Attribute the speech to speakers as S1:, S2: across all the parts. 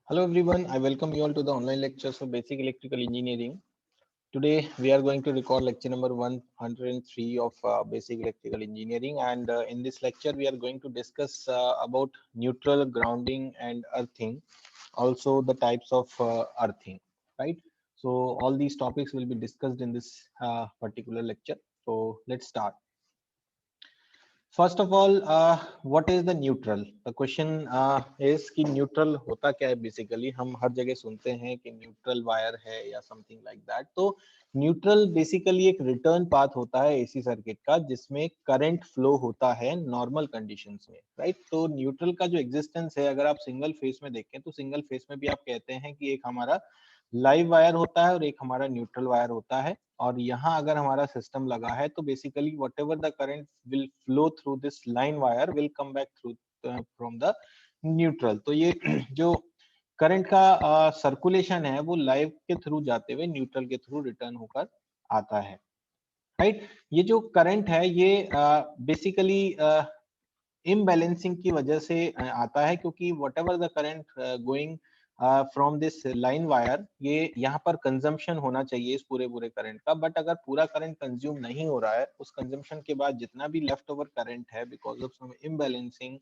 S1: Hello everyone, I welcome you all to the online lectures of Basic Electrical Engineering. Today we are going to record lecture number 103 of Basic Electrical Engineering, and in this lecture we are going to discuss about neutral, grounding and earthing, also the types of earthing, right? So all these topics will be discussed in this particular lecture. So let's start. First of all what is the neutral the question is कि neutral होता क्या है basically हम हर जगह सुनते हैं कि neutral wire है या समथिंग लाइक दैट तो न्यूट्रल बेसिकली एक रिटर्न पाथ होता है एसी सर्किट का जिसमें करंट फ्लो होता है नॉर्मल कंडीशंस में राइट तो न्यूट्रल का जो एग्जिस्टेंस है अगर आप सिंगल फेस में देखें तो सिंगल फेस में भी आप कहते हैं कि एक हमारा लाइव वायर होता है और एक हमारा न्यूट्रल वायर होता है और यहाँ अगर हमारा सिस्टम लगा है तो basically what ever the current will flow through this line wire will come back through from the neutral तो ये जो करंट का सर्कुलेशन है वो लाइव के थ्रू जाते हुए न्यूट्रल के थ्रू रिटर्न होकर आता है राइट ये जो करंट है ये बेसिकली इम्बैलेंसिंग की वजह से आता है क्योंकि what ever the current going from this line wire ये यहाँ पर कंजम्पशन होना चाहिए इस पूरे पूरे करंट का बट अगर पूरा करंट कंज्यूम नहीं हो रहा है उस कंजम्पशन के बाद जितना भी लेफ्ट ओवर करंट है बिकॉज ऑफ सम इम्बैलेंसिंग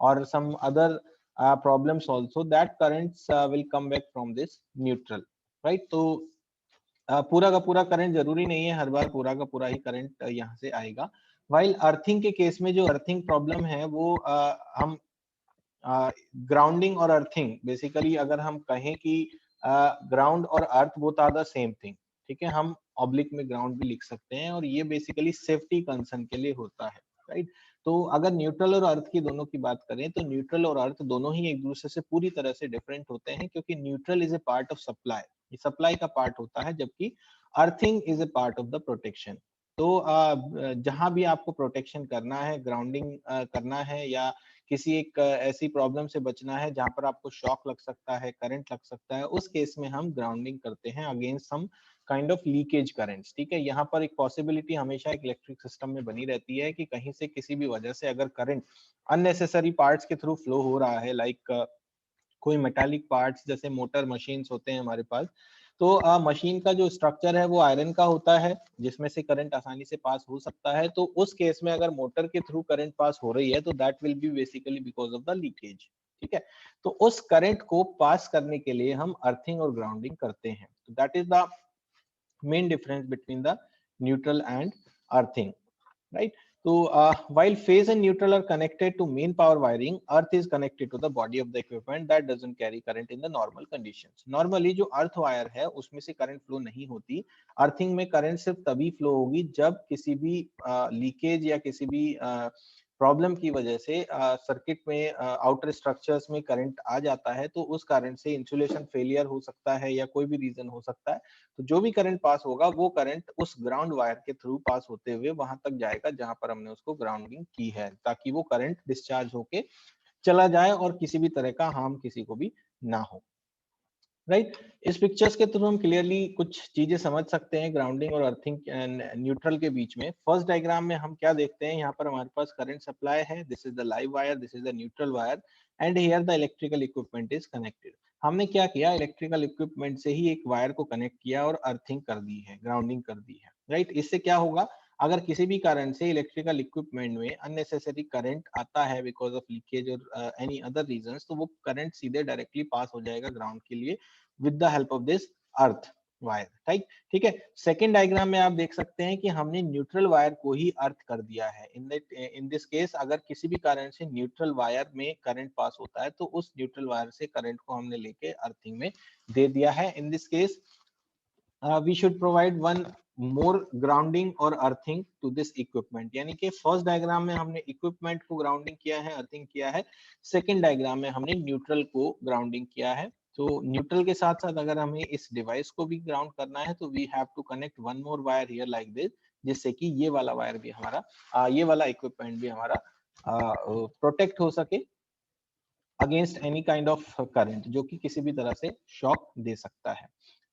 S1: और some other problems also that currents will come back from this neutral right तो पूरा का पूरा करंट जरूरी नहीं है हर बार पूरा का पूरा ही करंट यहाँ से आएगा वाइल अर्थिंग के केस में जो अर्थिंग प्रॉब्लम है वो हम ग्राउंडिंग और अर्थिंग बेसिकली अगर हम कहें कि ग्राउंड और earth both are the same thing ठीक है हम ऑब्लिक में ग्राउंड भी लिख सकते हैं और ये बेसिकली सेफ्टी कंसर्न के लिए होता है राइट तो अगर न्यूट्रल और अर्थ की दोनों की बात करें तो न्यूट्रल और अर्थ दोनों ही एक दूसरे से पूरी तरह से डिफरेंट होते हैं क्योंकि neutral is a part of supply ये सप्लाई का पार्ट होता है जबकि earthing is a part of the protection तो जहां भी आपको प्रोटेक्शन करना है ग्राउंडिंग करना है या किसी एक ऐसी प्रॉब्लम से बचना है जहां पर आपको शॉक लग सकता है करंट लग सकता है उस केस में हम ग्राउंडिंग करते हैं against some kind of leakage currents ठीक है यहाँ पर एक पॉसिबिलिटी हमेशा एक इलेक्ट्रिक सिस्टम में बनी रहती है कि कहीं से किसी भी वजह से अगर करंट अननेसेसरी पार्ट्स के थ्रू फ्लो हो रहा है लाइक कोई मेटालिक पार्ट्स जैसे मोटर मशीन्स होते हैं हमारे पास तो मशीन का जो स्ट्रक्चर है वो आयरन का होता है जिसमें से करंट आसानी से पास हो सकता है तो उस केस में अगर मोटर के थ्रू करंट पास हो रही है तो that will be basically because of the leakage ठीक है तो उस करंट को पास करने के लिए हम अर्थिंग और ग्राउंडिंग करते हैं तो that is the main difference between the neutral and earthing right so while phase and neutral are connected to main power wiring earth is connected to the body of the equipment that doesn't carry current in the normal conditions normally जो earth wire है उसमें से current flow नहीं होती earthing में current सिर्फ तभी flow होगी जब किसी भी लीकेज या किसी भी प्रॉब्लम की वजह से सर्किट में आउटर स्ट्रक्चर्स में करंट आ जाता है तो उस कारण से इंसुलेशन फेलियर हो सकता है या कोई भी रीजन हो सकता है तो जो भी करंट पास होगा वो करंट उस ग्राउंड वायर के थ्रू पास होते हुए वहां तक जाएगा जहां पर हमने उसको ग्राउंडिंग की है ताकि वो करंट डिस्चार्ज होके चला जाए और किसी भी तरह का हार्म किसी को भी ना हो राइट इस पिक्चर्स के थ्रू हम क्लियरली कुछ चीजें समझ सकते हैं ग्राउंडिंग और अर्थिंग न्यूट्रल के बीच में फर्स्ट डायग्राम में हम क्या देखते हैं यहाँ पर हमारे पास करंट सप्लाई है this is the live wire this is the neutral wire and here the electrical equipment is connected हमने क्या किया इलेक्ट्रिकल इक्विपमेंट से ही एक वायर को कनेक्ट किया और अर्थिंग कर दी है ग्राउंडिंग कर दी है राइट इससे क्या होगा अगर किसी भी कारण से इलेक्ट्रिकल इक्विपमेंट में अननेसेसरी करंट आता है बिकॉज ऑफ लीकेज और एनी अदर रीजंस तो वो करंट सीधे डायरेक्टली पास हो जाएगा ग्राउंड के लिए with the help of this earth wire ठीक है सेकेंड डायग्राम में आप देख सकते हैं कि हमने न्यूट्रल वायर को ही अर्थ कर दिया है इन दिस केस अगर किसी भी कारण से न्यूट्रल वायर में करंट पास होता है तो उस न्यूट्रल वायर से करंट को हमने लेके अर्थिंग में दे दिया है in this case we should provide one more grounding और अर्थिंग टू दिस इक्विपमेंट यानी कि फर्स्ट डायग्राम में हमने इक्विपमेंट को ग्राउंडिंग किया है अर्थिंग किया है सेकेंड डायग्राम में हमने न्यूट्रल को ग्राउंडिंग किया है तो न्यूट्रल के साथ साथ अगर हमें इस डिवाइस को भी ग्राउंड करना है तो we have to connect one more wire here like this जिससे कि ये वाला वायर भी हमारा ये वाला इक्विपमेंट भी हमारा प्रोटेक्ट हो सके against any kind of current जो कि किसी भी तरह से शॉक दे सकता है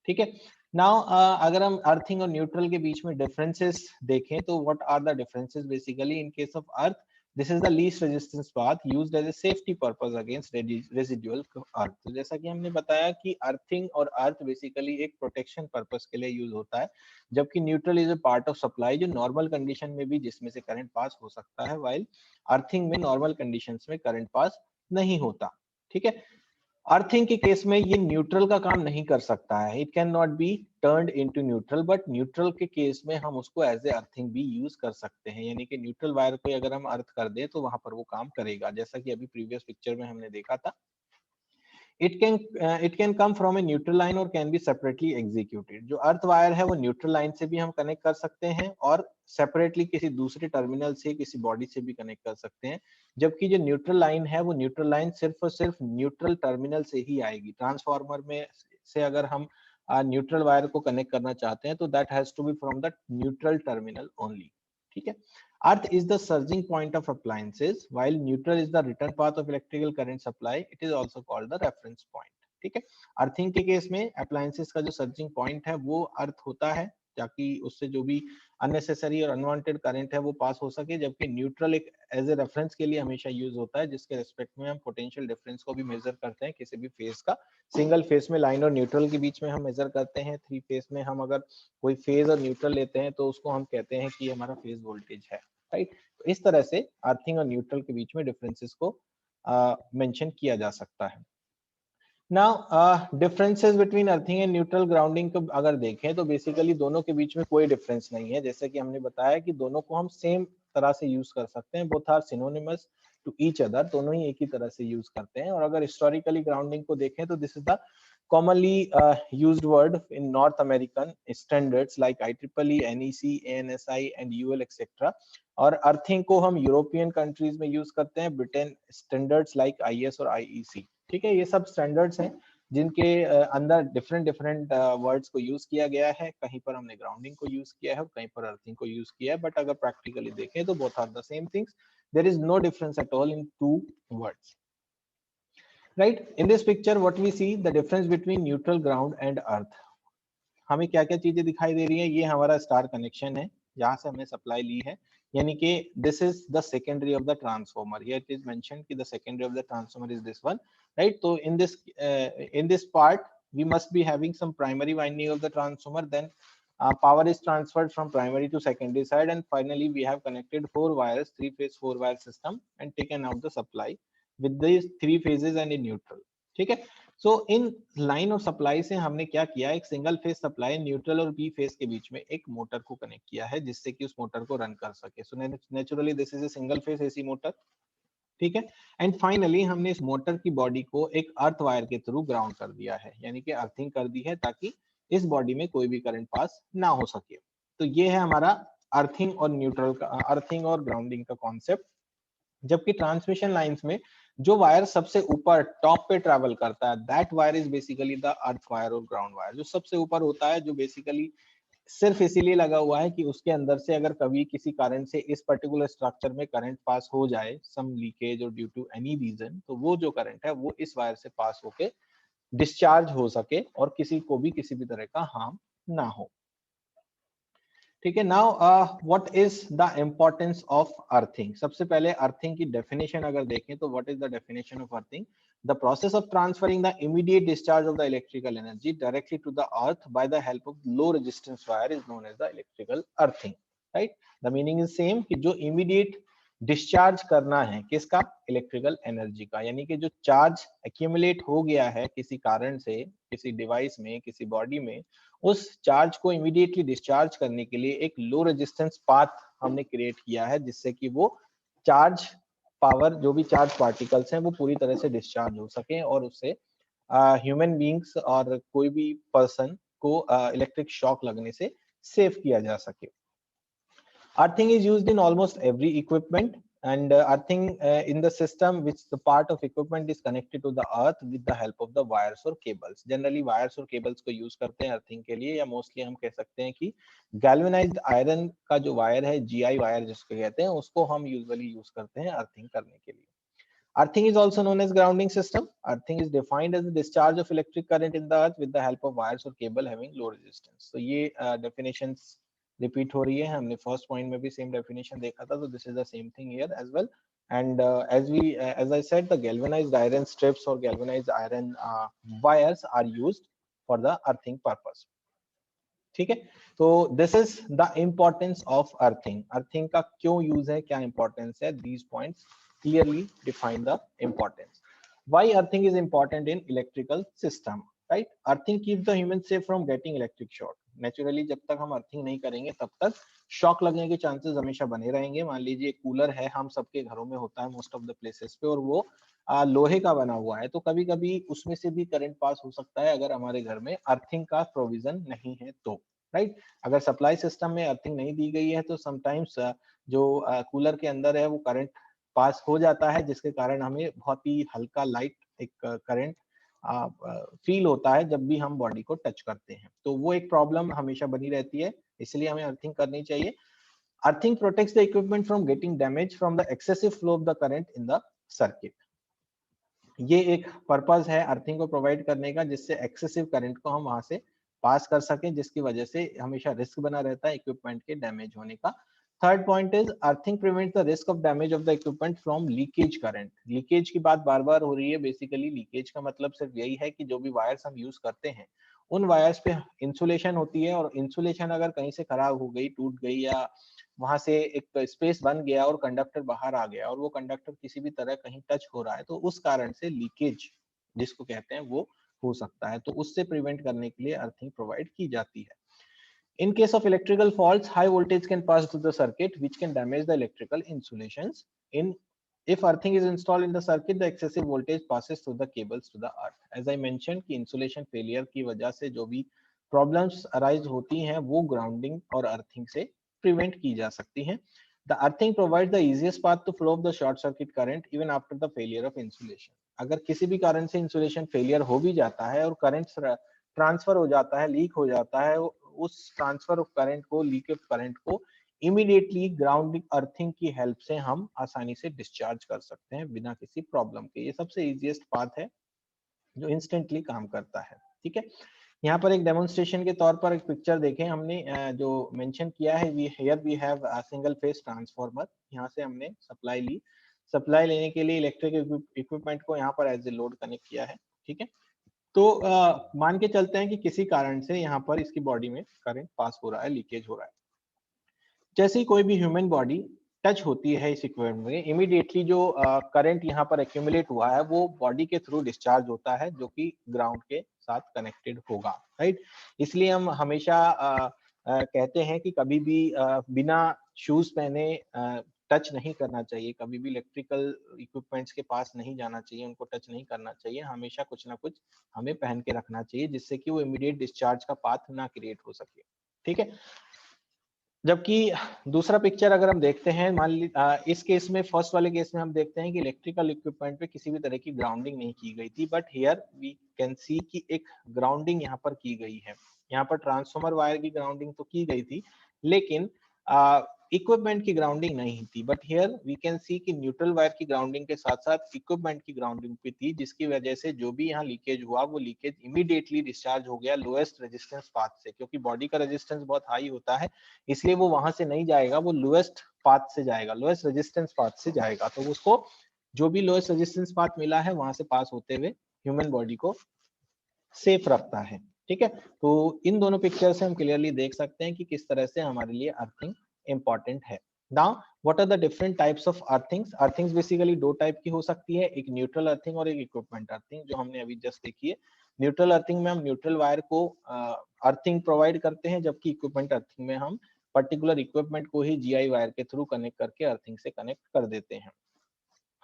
S1: ठीक है नाउ अगर हम अर्थिंग और न्यूट्रल के बीच में डिफरेंसेस देखें तो what are the differences basically in case of earth this is the least resistance path used as a safety purpose against residual earth. तो जैसा कि हमने बताया कि अर्थिंग और अर्थ बेसिकली एक प्रोटेक्शन पर्पस के लिए यूज होता है, जबकि neutral is a part of supply जो नॉर्मल कंडीशन में भी जिसमें से करंट पास हो सकता है, वाइल अर्थिंग में नॉर्मल कंडीशंस में करंट पास नहीं होता। ठीक है, अर्थिंग के केस में ये न्यूट्रल का काम नहीं कर सकता है, it can not be turned into neutral, but neutral के केस में हम उसको एज ए अर्थिंग भी यूज कर सकते हैं, यानी कि न्यूट्रल वायर को अगर हम अर्थ कर दे तो वहां पर वो काम करेगा, जैसा कि अभी प्रीवियस पिक्चर में हमने देखा था। it can come from a neutral line or can be separately executed। जो अर्थ वायर है वो न्यूट्रल लाइन से भी हम कनेक्ट कर सकते हैं और सेपरेटली किसी दूसरे टर्मिनल से किसी बॉडी से भी कनेक्ट कर सकते हैं, जबकि जो न्यूट्रल लाइन है वो न्यूट्रल लाइन सिर्फ और सिर्फ न्यूट्रल टर्मिनल से ही आएगी। ट्रांसफार्मर में से अगर हम न्यूट्रल वायर को कनेक्ट करना चाहते हैं तो that has to be from the neutral terminal only. ठीक है, Earth is the surging point of appliances, while neutral is the return path of electrical current supply. It is also called the reference point। ठीक है, earthing के case में appliances का जो surging point है वो अर्थ होता है, ताकि उससे जो भी अननेसेसरी और अनवांटेड करंट है वो पास हो सके, जबकि न्यूट्रल एक एज ए रेफरेंस के लिए हमेशा यूज होता है, जिसके रेस्पेक्ट में हम पोटेंशियल डिफरेंस को भी मेजर करते हैं किसी भी फेज का। सिंगल फेज में लाइन और न्यूट्रल के बीच में हम मेजर करते हैं, थ्री फेज में हम अगर कोई फेज और न्यूट्रल लेते हैं तो उसको हम कहते हैं कि हमारा फेज वोल्टेज है। राइट, तो इस तरह से अर्थिंग और न्यूट्रल के बीच में डिफरेंसेस को मेंशन किया जा सकता है। Now differences between earthing and neutral grounding को अगर देखें तो बेसिकली दोनों के बीच में कोई डिफरेंस नहीं है, जैसे कि हमने बताया कि दोनों को हम सेम तरह से यूज कर सकते हैं, both are synonymous to each other, दोनों ही एक ही तरह से यूज करते हैं। और अगर हिस्टोरिकली ग्राउंडिंग को देखें तो this is the commonly used word in North American standards like IEEE, NEC, ANSI and UL etc. और अर्थिंग को हम यूरोपियन कंट्रीज में यूज करते हैं, ब्रिटेन स्टैंडर्ड्स लाइक IS और IEC। ठीक है, ये सब स्टैंडर्ड्स हैं जिनके अंदर डिफरेंट डिफरेंट वर्ड्स को यूज किया गया है। कहीं पर हमने ग्राउंडिंग को यूज किया है, कहीं पर अर्थिंग को यूज किया है, बट अगर प्रैक्टिकली देखें तो both are the same things, there is no difference at all in two words. Right, in this picture what we see the difference between neutral ground and earth। हमें क्या क्या चीजें दिखाई दे रही है, ये हमारा स्टार कनेक्शन है जहां से हमने सप्लाई ली है, यानी कि this is the secondary of the transformer, here it is mentioned कि the secondary of the transformer is this one. Right, तो in this part we must be having some primary winding of the transformer, then power is transferred from primary to secondary side, and finally we have connected 4 wires, 3 phase 4 wire system and taken out the supply with these 3 phases and in neutral। ठीक है, सो in line of supply से हमने क्या किया, एक single phase supply neutral और B phase के बीच में एक मोटर को कनेक्ट किया है, जिससे कि उस मोटर को रन कर सके। So naturally this is a single phase AC motor. ठीक है, एंड फाइनली हमने इस मोटर की बॉडी को एक अर्थ वायर के थ्रू ग्राउंड कर दिया है, यानी कि अर्थिंग कर दी है, ताकि इस बॉडी में कोई भी करंट पास ना हो सके। तो ये है हमारा अर्थिंग और न्यूट्रल का, अर्थिंग और ग्राउंडिंग का कॉन्सेप्ट। जबकि ट्रांसमिशन लाइंस में जो वायर सबसे ऊपर टॉप पे ट्रैवल करता है, that wire is basically the earth wire और ग्राउंड वायर। जो सबसे ऊपर होता है, जो बेसिकली सिर्फ इसीलिए लगा हुआ है कि उसके अंदर से अगर कभी किसी कारण से इस पर्टिकुलर स्ट्रक्चर में करंट पास हो जाए, सम लीकेज और ड्यू टू एनी रीजन, तो वो जो करंट है वो इस वायर से पास होके डिस्चार्ज हो सके और किसी को भी किसी भी तरह का हार्म ना हो। ठीक है, now what is the importance of earthing. सबसे पहले अर्थिंग की डेफिनेशन अगर देखें तो what is the definition of earthing, the process of transferring the immediate discharge of the electrical energy directly to the earth by the help of low resistance wire is known as the electrical earthing. Right, the meaning is same कि जो immediate discharge करना है किसका, electrical energy का, यानी कि जो charge accumulate हो गया है किसी कारण से किसी डिवाइस में किसी बॉडी में, उस चार्ज को इमीडिएटली डिस्चार्ज करने के लिए एक लो रेजिस्टेंस पाथ हमने क्रिएट किया है, जिससे कि वो चार्ज पावर, जो भी चार्ज पार्टिकल्स हैं वो पूरी तरह से डिस्चार्ज हो सके और उससे ह्यूमन बींग्स और कोई भी पर्सन को इलेक्ट्रिक शॉक लगने से सेव किया जा सके। Earthing is used in almost every equipment, and earthing in the system which the part of equipment is connected to the earth with the help of the wires or cables। Generally wires और cables को use करते हैं earthing के लिए, या mostly हम कह सकते हैं कि galvanized iron का जो wire है, GI wire जिसको कहते हैं, उसको हम usually use करते हैं earthing करने के लिए। Earthing is also known as grounding system। Earthing is defined as the discharge of electric current in the earth with the help of wires or cable having low resistance। तो ये definitions repeat हो रही है, हमने first point में भी same definition देखा था, तो this is the same thing here as well. And as I said, the galvanized iron strips or galvanized iron wires are used for the earthing purpose. ठीक है, तो this is the importance of earthing. Earthing का क्यों use है, क्या importance है, these points clearly define the importance. Why earthing is important in electrical system, right? Earthing keep the human safe from getting electric shock. Naturally जब तक हम earthing नहीं करेंगे तब तक शॉक लगने के चांसेस हमेशा बने रहेंगे. मान लीजिए कूलर है, हम सबके घरों में होता है मोस्ट ऑफ द प्लेसेस पे, और वो लोहे का बना हुआ है, तो कभी कभी उसमें से भी करंट पास हो सकता है अगर हमारे घर में अर्थिंग का प्रोविजन नहीं है तो, राइट? अगर सप्लाई सिस्टम में अर्थिंग नहीं दी गई है तो समटाइम्स जो कूलर के अंदर है वो करंट पास हो जाता है, जिसके कारण हमें बहुत ही हल्का लाइट एक करंट फील होता है जब भी हम बॉडी को टच करते हैं. तो वो एक प्रॉब्लम हमेशा बनी रहती है, इसलिए हमें अर्थिंग करनी चाहिए. Earthing protects the equipment from getting damage from the excessive flow of the current in the circuit. ये एक पर्पस है अर्थिंग को प्रोवाइड करने का, जिससे एक्सेसिव करंट को हम वहां से पास कर सकें, जिसकी वजह से हमेशा रिस्क बना रहता है इक्विपमेंट के डैमेज होने का. Third point is earthing prevents the risk of damage of the equipment from leakage current. Leakage की बात बार बार हो रही है. बेसिकली लीकेज का मतलब सिर्फ यही है कि जो भी वायर्स हम यूज करते हैं उन वायर्स पे इंसुलेशन होती है, और इंसुलेशन अगर कहीं से खराब हो गई, टूट गई, या वहां से एक स्पेस बन गया और कंडक्टर बाहर आ गया और वो कंडक्टर किसी भी तरह कहीं टच हो रहा है, तो उस कारण से लीकेज जिसको कहते हैं वो हो सकता है. तो उससे प्रिवेंट करने के लिए अर्थिंग प्रोवाइड की जाती है. In case of electrical faults, high voltage can pass through the circuit, which can damage the electrical insulations. If earthing is installed in the circuit, the excessive voltage passes through the cables to the earth. As I mentioned, कि insulation failure की वजह से जो भी problems arise होती हैं, वो grounding और earthing से prevent की जा सकती हैं. The earthing provides the easiest path to flow of the short circuit current even after the failure of insulation. अगर किसी भी कारण से insulation failure हो भी जाता है और current ट्रांसफर हो जाता है, लीक हो जाता है, उस ट्रांसफर ऑफ करंट को, लीक ऑफ करंट को इमीडिएटली ग्राउंडिंग अर्थिंग की हेल्प से हम आसानी से डिस्चार्ज कर सकते हैं बिना किसी प्रॉब्लम के. ये सबसे इजीएस्ट पाथ है जो इंस्टेंटली काम करता है. ठीक है, यहाँ पर एक डेमोन्स्ट्रेशन के तौर पर एक पिक्चर देखें हमने जो मेंशन किया है. Here we have a single phase transformer. यहाँ से हमने सप्लाई ली. सप्लाई लेने के लिए इलेक्ट्रिक इक्विपमेंट को यहाँ पर एज ए लोड कनेक्ट किया है. ठीक है, तो मान के चलते हैं कि किसी कारण से यहाँ पर इसकी बॉडी में करंट पास हो रहा है, लीकेज हो रहा है. जैसे ही कोई भी ह्यूमन बॉडी टच होती है इस इक्विपमेंट में, इमीडिएटली जो करंट यहाँ पर एक्यूमुलेट हुआ है वो बॉडी के थ्रू डिस्चार्ज होता है, जो कि ग्राउंड के साथ कनेक्टेड होगा, राइट? इसलिए हम हमेशा कहते हैं कि कभी भी बिना शूज पहने टच नहीं करना चाहिए, कभी भी इलेक्ट्रिकल इक्विपमेंट्स के पास नहीं जाना चाहिए, उनको टच नहीं करना चाहिए. हमेशा कुछ ना कुछ हमें पहन के रखना चाहिए, जिससे कि वो इमीडिएट डिस्चार्ज का पाथ ना क्रिएट हो सके. ठीक है, जबकि दूसरा पिक्चर अगर हम देखते हैं, मान ली इस केस में, फर्स्ट वाले केस में हम देखते हैं कि इलेक्ट्रिकल इक्विपमेंट पे किसी भी तरह की ग्राउंडिंग नहीं की गई थी, but here we can see कि एक ग्राउंडिंग यहाँ पर की गई है. यहाँ पर ट्रांसफॉर्मर वायर की ग्राउंडिंग तो की गई थी, लेकिन इक्विपमेंट की ग्राउंडिंग नहीं थी. But here we can see कि न्यूट्रल वायर की ग्राउंडिंग के साथ साथ इक्विपमेंट की ग्राउंडिंग भी थी, जिसकी वजह से जो भी यहाँ लीकेज हुआ वो लीकेज इमीडिएटली डिस्चार्ज हो गया लोएस्ट रेजिस्टेंस पाथ से. क्योंकि बॉडी का रेजिस्टेंस बहुत हाई होता है, इसलिए वो वहां से नहीं जाएगा, वो लोएस्ट पाथ से जाएगा, लोएस्ट रेजिस्टेंस पाथ से जाएगा. तो उसको जो भी लोएस्ट रेजिस्टेंस पाथ मिला है वहां से पास होते हुए ह्यूमन बॉडी को सेफ रखता है. ठीक है, तो इन दोनों पिक्चर से हम क्लियरली देख सकते हैं कि किस तरह से हमारे लिए अर्थिंग इंपॉर्टेंट है. Now what are the different types of earthings? Earthings basically दो टाइप की हो सकती है, एक न्यूट्रल अर्थिंग और एक इक्विपमेंट अर्थिंग, जो हमने अभी जस्ट देखी है. न्यूट्रल अर्थिंग में हम न्यूट्रल वायर को अर्थिंग प्रोवाइड करते हैं, जबकि इक्विपमेंट अर्थिंग में हम पर्टिकुलर इक्विपमेंट को ही जीआई वायर के थ्रू कनेक्ट करके अर्थिंग से कनेक्ट कर देते हैं,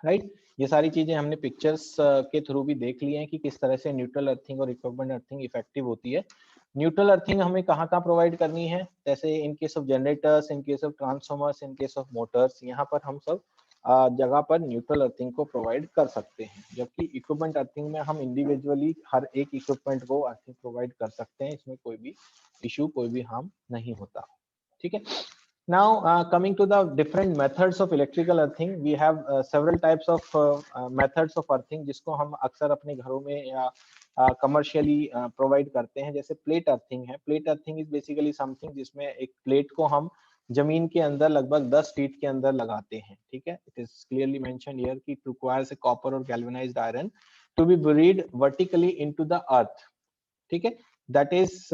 S1: राइट? ये सारी चीजें हमने पिक्चर्स के थ्रू भी देख ली हैं कि किस तरह से न्यूट्रल अर्थिंग और इक्विपमेंट अर्थिंग इफेक्टिव होती है. न्यूट्रल अर्थिंग हमें कहाँ प्रोवाइड करनी है? जैसे इन case of generators, in case of transformers, in case of Motors, यहाँ पर हम सब जगह पर न्यूट्रल अर्थिंग को प्रोवाइड कर सकते हैं. जबकि इक्विपमेंट अर्थिंग में हम इंडिविजुअली हर एक इक्विपमेंट को अर्थिंग प्रोवाइड कर सकते हैं, इसमें कोई भी इशू, कोई भी हार्म नहीं होता. ठीक है, now coming to the different methods of electrical earthing, we have several types of methods of earthing जिसको हम अक्सर अपने घरों में या कमर्शियली प्रोवाइड करते हैं. जैसे प्लेट अर्थिंग है. Plate earthing is basically something जिसमें एक प्लेट को हम जमीन के अंदर लगभग 10 फीट के अंदर लगाते हैं, ठीक है। It is clearly mentioned here कि इट रिक्वायर्स ए कॉपर और galvanised iron to be buried vertically into the earth, ठीक है। That is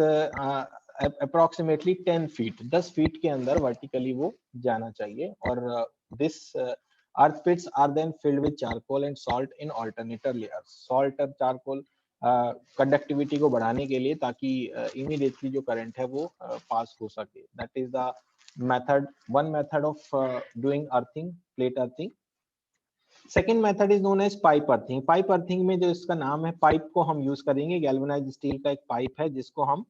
S1: approximately 10 feet, 10 feet के अंदर वर्टिकली वो जाना चाहिए। और this earth pits are then filled with charcoal and salt in alternator layers. Salt और charcoal कंडक्टिविटी को बढ़ाने के लिए, ताकि इमीडिएटली जो करंट है वो पास हो सके। That is the method, one method of doing earthing, plate earthing. Second method is known as pipe earthing. Pipe earthing में जो इसका नाम है, पाइप को हम यूज करेंगे, गैल्वेनाइज्ड स्टील का एक पाइप है जिसको हम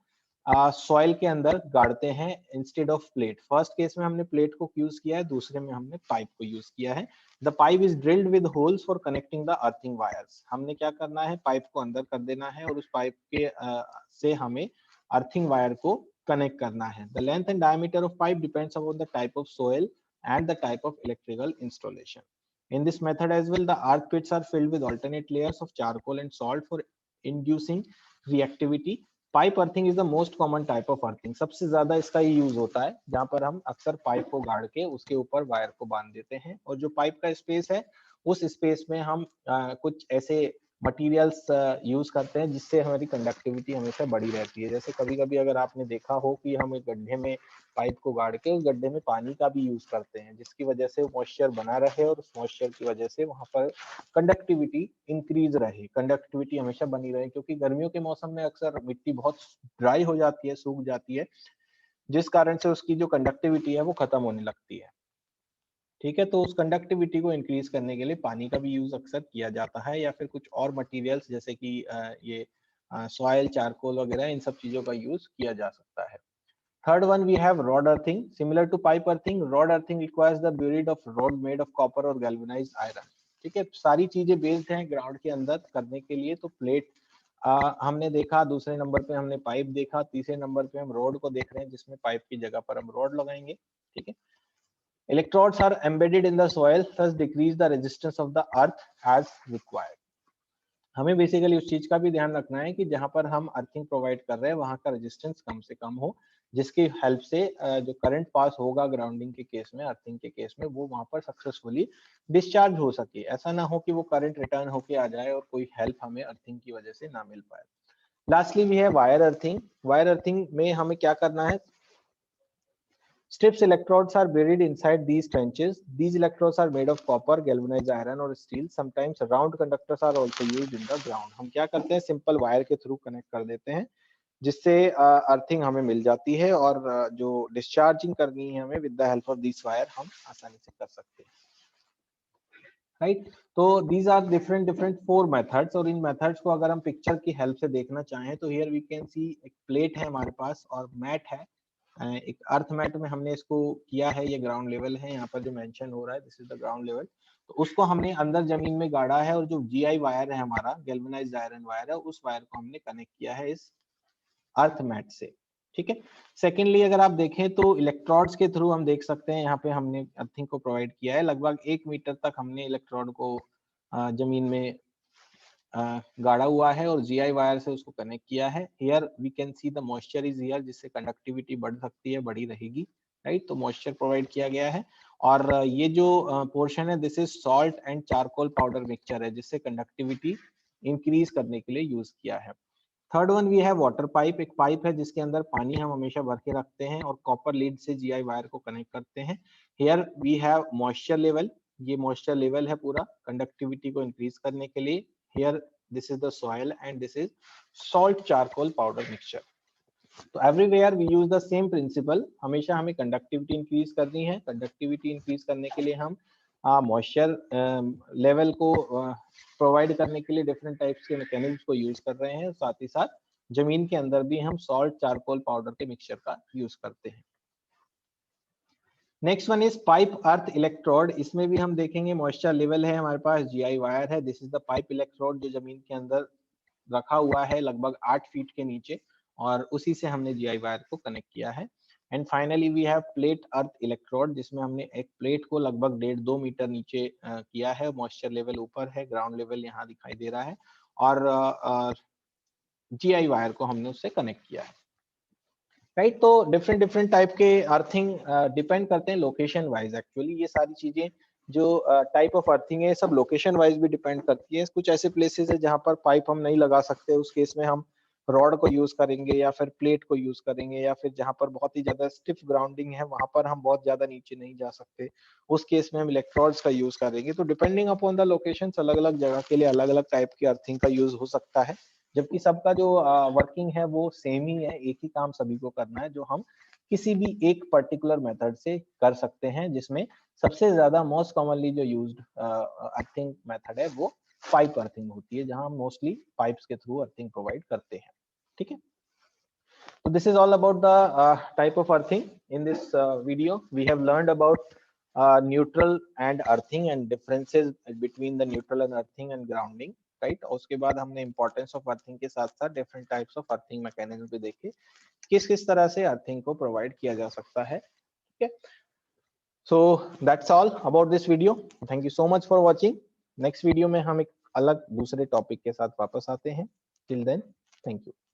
S1: सॉइल के अंदर गाड़ते हैं instead of plate. First case में हमने प्लेट को यूज किया है, दूसरे में हमने पाइप को यूज किया है। The pipe is drilled with holes for connecting the earthing wires. हमने क्या करना है, पाइप को अंदर कर देना है और उस पाइप के से हमें अर्थिंग वायर को कनेक्ट करना है। The length and diameter of pipe depends upon the type of soil and the type of electrical installation. In this method as well, the earth pits are filled with alternate layers of charcoal and salt for inducing reactivity. Pipe earthing is the most common type of earthing. सबसे ज्यादा इसका ही use होता है, जहां पर हम अक्सर pipe को गाड़ के उसके ऊपर वायर को बांध देते हैं, और जो पाइप का स्पेस है उस स्पेस में हम कुछ ऐसे मटेरियल्स यूज करते हैं जिससे हमारी कंडक्टिविटी हमेशा बढ़ी रहती है। जैसे कभी कभी अगर आपने देखा हो कि हम एक गड्ढे में पाइप को गाड़ के उस गड्ढे में पानी का भी यूज करते हैं, जिसकी वजह से मॉइस्चर बना रहे और उस मॉइस्चर की वजह से वहां पर कंडक्टिविटी इंक्रीज रहे, कंडक्टिविटी हमेशा बनी रहे। क्योंकि गर्मियों के मौसम में अक्सर मिट्टी बहुत ड्राई हो जाती है, सूख जाती है, जिस कारण से उसकी जो कंडक्टिविटी है वो खत्म होने लगती है, ठीक है। तो उस कंडक्टिविटी को इंक्रीज करने के लिए पानी का भी यूज अक्सर किया जाता है, या फिर कुछ और मटेरियल्स जैसे कि ये सॉइल, चारकोल वगैरह, इन सब चीजों का यूज किया जा सकता है। Third one we have rod earthing. Similar to pipe earthing, rod earthing requires the buried of rod made of copper or galvanized iron. ठीक है, सारी चीजें बेस्ड हैं ग्राउंड के अंदर करने के लिए। तो प्लेट हमने देखा, दूसरे नंबर पे हमने पाइप देखा, तीसरे नंबर पे हम रोड को देख रहे हैं जिसमें पाइप की जगह पर हम रोड लगाएंगे, ठीक है। Electrodes are embedded in the soil, thus decrease the resistance of the earth as required. हमें बेसिकली उस चीज का भी ध्यान रखना है कि जहां पर हम अर्थिंग प्रोवाइड कर रहे हैं वहां का रेजिस्टेंस कम से कम हो, जिसकी हेल्प से जो करंट पास होगा ग्राउंडिंग के केस में, अर्थिंग के केस में, वो वहां पर सक्सेसफुली डिस्चार्ज हो सके। ऐसा ना हो कि वो करंट रिटर्न होके आ जाए और कोई हेल्प हमें अर्थिंग की वजह से ना मिल पाए। लास्टली भी है वायर अर्थिंग। वायर अर्थिंग में हमें क्या करना है, strips electrodes are buried inside these trenches. These electrodes are made of copper, galvanized iron or steel. Sometimes round conductors are also used in the ground. हम क्या करते हैं, सिंपल वायर के थ्रू कनेक्ट कर देते हैं, जिससे अर्थिंग हमें मिल जाती है, और जो डिस्चार्जिंग करनी है हमें with the help of this wire हम आसानी से कर सकते हैं, राइट। तो दीज आर डिफरेंट 4 मेथड्स, और इन मेथड्स को अगर हम पिक्चर की हेल्प से देखना चाहें तो हियर वी कैन सी एक प्लेट है हमारे पास और मैट है, एक अर्थ मैट में हमने इसको किया है, ये ग्राउंड लेवल है, यहाँ पर जो मेंशन हो रहा है this is the ground level. तो उसको हमने अंदर जमीन में गाड़ा है, और जो जीआई वायर है हमारा, गैल्वेनाइज्ड आयरन वायर है, उस वायर को हमने कनेक्ट किया है इस अर्थ मैट से, ठीक है। सेकेंडली अगर आप देखें तो इलेक्ट्रोड्स के थ्रू हम देख सकते हैं, यहाँ पे हमने अर्थिंग को प्रोवाइड किया है, लगभग 1 मीटर तक हमने इलेक्ट्रोड को जमीन में गाड़ा हुआ है और जीआई वायर से उसको कनेक्ट किया है। Here we can see the moisture is here, जिससे कंडक्टिविटी बढ़ सकती है, बढ़ी रहेगी, राइट। तो मॉइस्चर प्रोवाइड किया गया है, और ये जो पोर्शन है this is salt and charcoal powder mixture है, जिससे कंडक्टिविटी इंक्रीज करने के लिए यूज किया है। Third one we have water pipe. एक पाइप है जिसके अंदर पानी हम हमेशा भर के रखते हैं और कॉपर लीड से जीआई वायर को कनेक्ट करते हैं। Here we have moisture level, ये मॉइस्चर लेवल है पूरा कंडक्टिविटी को इंक्रीज करने के लिए। Here this is the soil and this is salt charcoal powder mixture. तो everywhere we use the same principle. हमेशा हमें कंडक्टिविटी इंक्रीज करनी है, कंडक्टिविटी इंक्रीज करने के लिए हम मॉइस्चर लेवल को प्रोवाइड करने के लिए डिफरेंट टाइप्स के मैकेनिज्म को यूज कर रहे हैं, साथ ही साथ जमीन के अंदर भी हम सॉल्ट चारकोल पाउडर के मिक्सचर का यूज करते हैं। Next one is pipe earth electrode. इसमें भी हम देखेंगे मॉइस्चर लेवल है हमारे पास, जीआई वायर है, this is the pipe electrode जो जमीन के अंदर रखा हुआ है लगभग 8 फीट के नीचे, और उसी से हमने जीआई वायर को कनेक्ट किया है। And finally we have plate earth electrode, जिसमें हमने एक प्लेट को लगभग 1.5-2 मीटर नीचे किया है, मॉइस्चर लेवल ऊपर है, ग्राउंड लेवल यहाँ दिखाई दे रहा है, और जीआई वायर को हमने उससे कनेक्ट किया है। राइट। तो डिफरेंट डिफरेंट टाइप के अर्थिंग डिपेंड करते हैं लोकेशन वाइज। एक्चुअली ये सारी चीजें जो टाइप ऑफ अर्थिंग है सब लोकेशन वाइज भी डिपेंड करती है। कुछ ऐसे प्लेसेस है जहां पर पाइप हम नहीं लगा सकते, उस केस में हम रॉड को यूज करेंगे या फिर प्लेट को यूज करेंगे, या फिर जहां पर बहुत ही ज्यादा स्टिफ ग्राउंडिंग है वहां पर हम बहुत ज्यादा नीचे नहीं जा सकते, उस केस में हम इलेक्ट्रोड्स का यूज करेंगे। तो डिपेंडिंग अपॉन द लोकेशन अलग अलग जगह के लिए अलग अलग टाइप की अर्थिंग का यूज हो सकता है, जबकि सबका जो वर्किंग है वो सेम ही है। एक ही काम सभी को करना है जो हम किसी भी एक पर्टिकुलर मेथड से कर सकते हैं, जिसमें सबसे ज्यादा मोस्ट कॉमनली जो यूज्ड अर्थिंग मेथड है वो पाइप अर्थिंग होती है, जहां हम मोस्टली पाइप्स के थ्रू अर्थिंग प्रोवाइड करते हैं। ठीक है। So this is all about the type of earthing. In this video, we have learned about neutral and earthing and differences between the neutral and earthing and grounding. Right? और उसके बाद हमने importance of earthing के साथ साथ different types of earthing mechanism भी देखे, किस किस तरह से earthing को provide किया जा सकता है। ठीक है। So that's all about this video. Thank you so much for watching. Next video में हम एक अलग दूसरे टॉपिक के साथ वापस आते हैं। Till then, thank you.